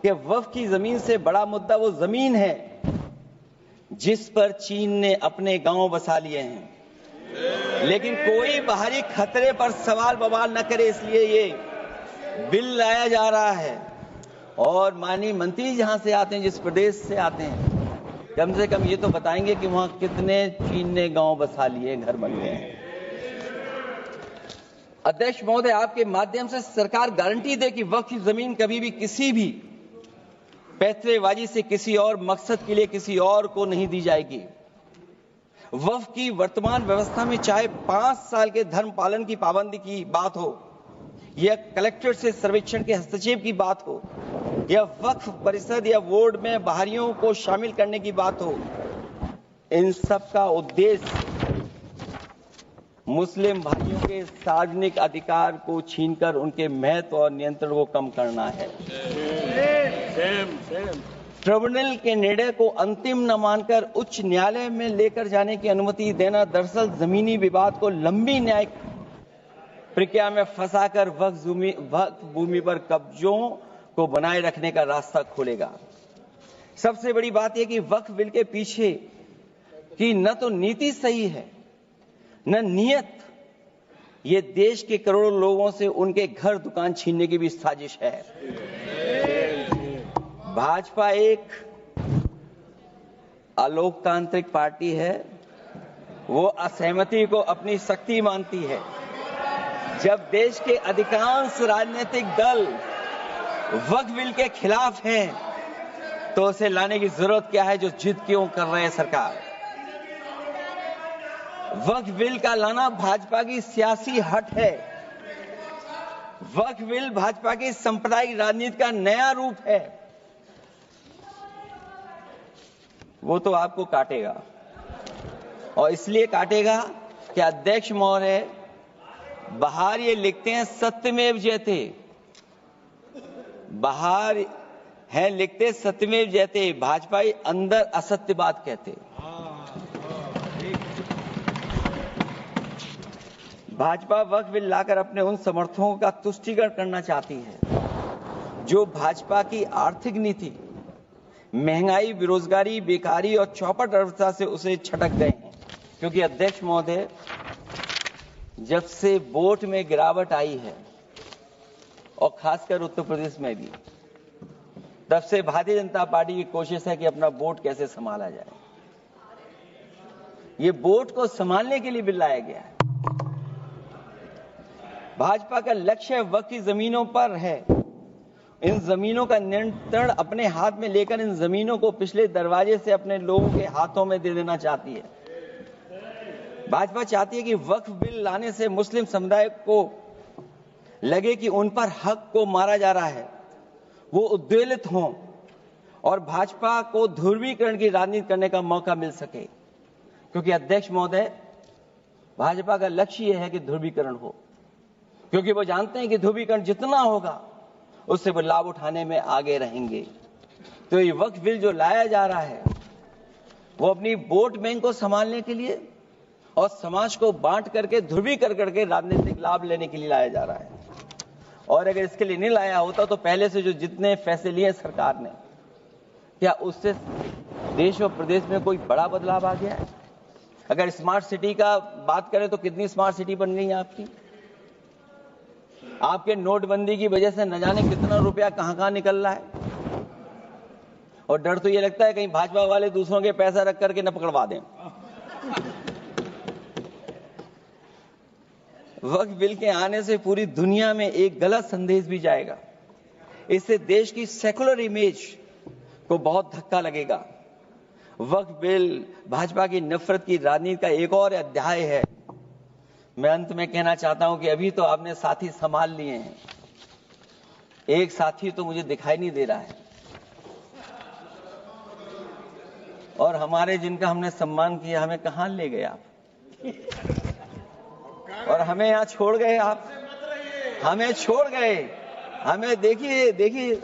कि वक्फ की जमीन से बड़ा मुद्दा वो जमीन है जिस पर चीन ने अपने गांव बसा लिए हैं, लेकिन कोई बाहरी खतरे पर सवाल बवाल न करे, इसलिए ये बिल लाया जा रहा है। और माननीय मंत्री जहां से आते हैं, जिस प्रदेश से आते हैं, कम से कम ये तो बताएंगे कि वहां कितने चीन ने गांव बसा लिए, घर बन गए हैं। अध्यक्ष महोदय, आपके माध्यम से सरकार गारंटी दे कि वक्फ की जमीन कभी भी किसी भी पैतरेबाजी से किसी और मकसद के लिए किसी और को नहीं दी जाएगी। वक्फ की वर्तमान व्यवस्था में चाहे 5 साल के धर्म पालन की पाबंदी की बात हो, या कलेक्टर से सर्वेक्षण के हस्तक्षेप की बात हो, या वक्फ परिषद या बोर्ड में बाहरियों को शामिल करने की बात हो, इन सब का उद्देश्य मुस्लिम भाइयों के सार्वजनिक अधिकार को छीनकर उनके महत्व और नियंत्रण को कम करना है। ट्रिब्यूनल के निर्णय को अंतिम न मानकर उच्च न्यायालय में लेकर जाने की अनुमति देना दरअसल जमीनी विवाद को लंबी न्यायिक प्रक्रिया में फंसाकर वक्फ भूमि पर कब्जों को बनाए रखने का रास्ता खोलेगा। सबसे बड़ी बात यह कि वक्फ बिल के पीछे की न तो नीति सही है, न नियत। ये देश के करोड़ों लोगों से उनके घर दुकान छीनने की भी साजिश है। भाजपा एक अलोकतांत्रिक पार्टी है, वो असहमति को अपनी शक्ति मानती है। जब देश के अधिकांश राजनीतिक दल वक्फ बिल के खिलाफ हैं, तो उसे लाने की जरूरत क्या है, जो जिद क्यों कर रहे हैं सरकार। वक्फ बिल का लाना भाजपा की सियासी हट है। वक्फ बिल भाजपा की सांप्रदायिक राजनीति का नया रूप है। वो तो आपको काटेगा, और इसलिए काटेगा कि अध्यक्ष महोदय बाहर ये लिखते हैं सत्यमेव जयते, बाहर है लिखते सत्यमेव जयते, भाजपाई अंदर असत्य बात कहते। भाजपा वक्फ बिल लाकर अपने उन समर्थकों का तुष्टीकरण करना चाहती है जो भाजपा की आर्थिक नीति, महंगाई, बेरोजगारी, बेकारी और चौपट अर्थव्यवस्था से उसे छटक गए हैं। क्योंकि अध्यक्ष महोदय, जब से वोट में गिरावट आई है, और खासकर उत्तर प्रदेश में भी, तब से भारतीय जनता पार्टी की कोशिश है कि अपना वोट कैसे संभाला जाए। ये वोट को संभालने के लिए बिल लाया गया है। भाजपा का लक्ष्य वक्फ की जमीनों पर है। इन जमीनों का नियंत्रण अपने हाथ में लेकर इन जमीनों को पिछले दरवाजे से अपने लोगों के हाथों में दे देना चाहती है। भाजपा चाहती है कि वक्फ बिल लाने से मुस्लिम समुदाय को लगे कि उन पर हक को मारा जा रहा है, वो उद्वेलित हों और भाजपा को ध्रुवीकरण की राजनीति करने का मौका मिल सके। क्योंकि अध्यक्ष महोदय, भाजपा का लक्ष्य यह है कि ध्रुवीकरण हो, क्योंकि वो जानते हैं कि ध्रुवीकरण जितना होगा उससे वो लाभ उठाने में आगे रहेंगे। तो ये वक्फ बिल जो लाया जा रहा है, वो अपनी वोट बैंक को संभालने के लिए और समाज को बांट करके ध्रुवीकरण करके राजनीतिक लाभ लेने के लिए लाया जा रहा है। और अगर इसके लिए नहीं लाया होता तो पहले से जो जितने फैसले लिए सरकार ने, क्या उससे देश और प्रदेश में कोई बड़ा बदलाव आ गया है? अगर स्मार्ट सिटी का बात करें तो कितनी स्मार्ट सिटी बन गई है आपकी? आपके नोटबंदी की वजह से न जाने कितना रुपया कहां निकल रहा है। और डर तो ये लगता है कहीं भाजपा वाले दूसरों के पैसा रख करके न पकड़वा दें। वक्फ बिल के आने से पूरी दुनिया में एक गलत संदेश भी जाएगा। इससे देश की सेकुलर इमेज को बहुत धक्का लगेगा। वक्फ बिल भाजपा की नफरत की राजनीति का एक और अध्याय है। मैं अंत में कहना चाहता हूं कि अभी तो आपने साथी संभाल लिए हैं, एक साथी तो मुझे दिखाई नहीं दे रहा है। और हमारे जिनका हमने सम्मान किया, हमें कहां ले गए आप? और हमें यहां छोड़ गए आप, हमें छोड़ गए। हमें देखिए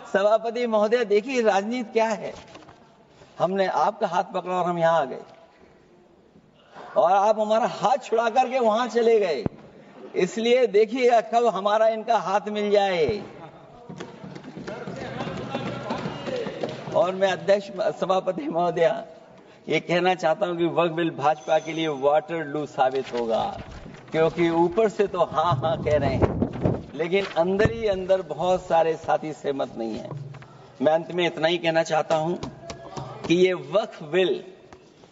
सभापति महोदय देखिए राजनीति क्या है। हमने आपका हाथ पकड़ा और हम यहां आ गए, और आप हमारा हाथ छुड़ा करके वहां चले गए। इसलिए देखिए कब हमारा इनका हाथ मिल जाए। और मैं अध्यक्ष सभापति महोदया ये कहना चाहता हूं कि वक्फ बिल भाजपा के लिए वाटर लू साबित होगा, क्योंकि ऊपर से तो हाँ हाँ कह रहे हैं, लेकिन अंदर ही अंदर बहुत सारे साथी सहमत नहीं है। मैं अंत में इतना ही कहना चाहता हूं कि ये वक्फ बिल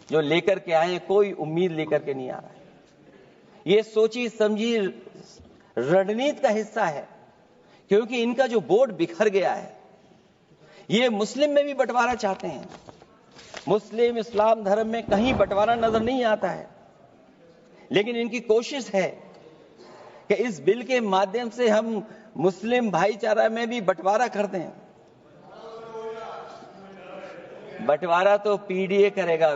जो लेकर के आए हैं, कोई उम्मीद लेकर के नहीं आ रहा है। ये सोची समझी रणनीति का हिस्सा है, क्योंकि इनका जो बोर्ड बिखर गया है, ये मुस्लिम में भी बंटवारा चाहते हैं। मुस्लिम इस्लाम धर्म में कहीं बंटवारा नजर नहीं आता है, लेकिन इनकी कोशिश है कि इस बिल के माध्यम से हम मुस्लिम भाईचारा में भी बंटवारा करते हैं। बंटवारा तो पीडीए करेगा।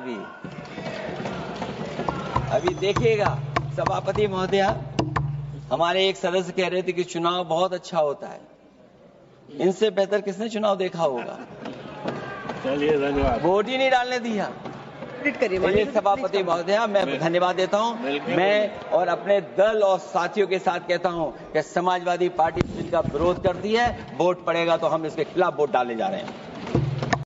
अभी देखिएगा सभापति महोदया, हमारे एक सदस्य कह रहे थे कि चुनाव बहुत अच्छा होता है। इनसे बेहतर किसने चुनाव देखा होगा? चलिए धन्यवाद। वोट ही नहीं डालने दिया। सभापति महोदया, मैं धन्यवाद देता हूं। मैं और अपने दल और साथियों के साथ कहता हूं कि समाजवादी पार्टी बिल का विरोध करती है। वोट पड़ेगा तो हम इसके खिलाफ वोट डालने जा रहे हैं।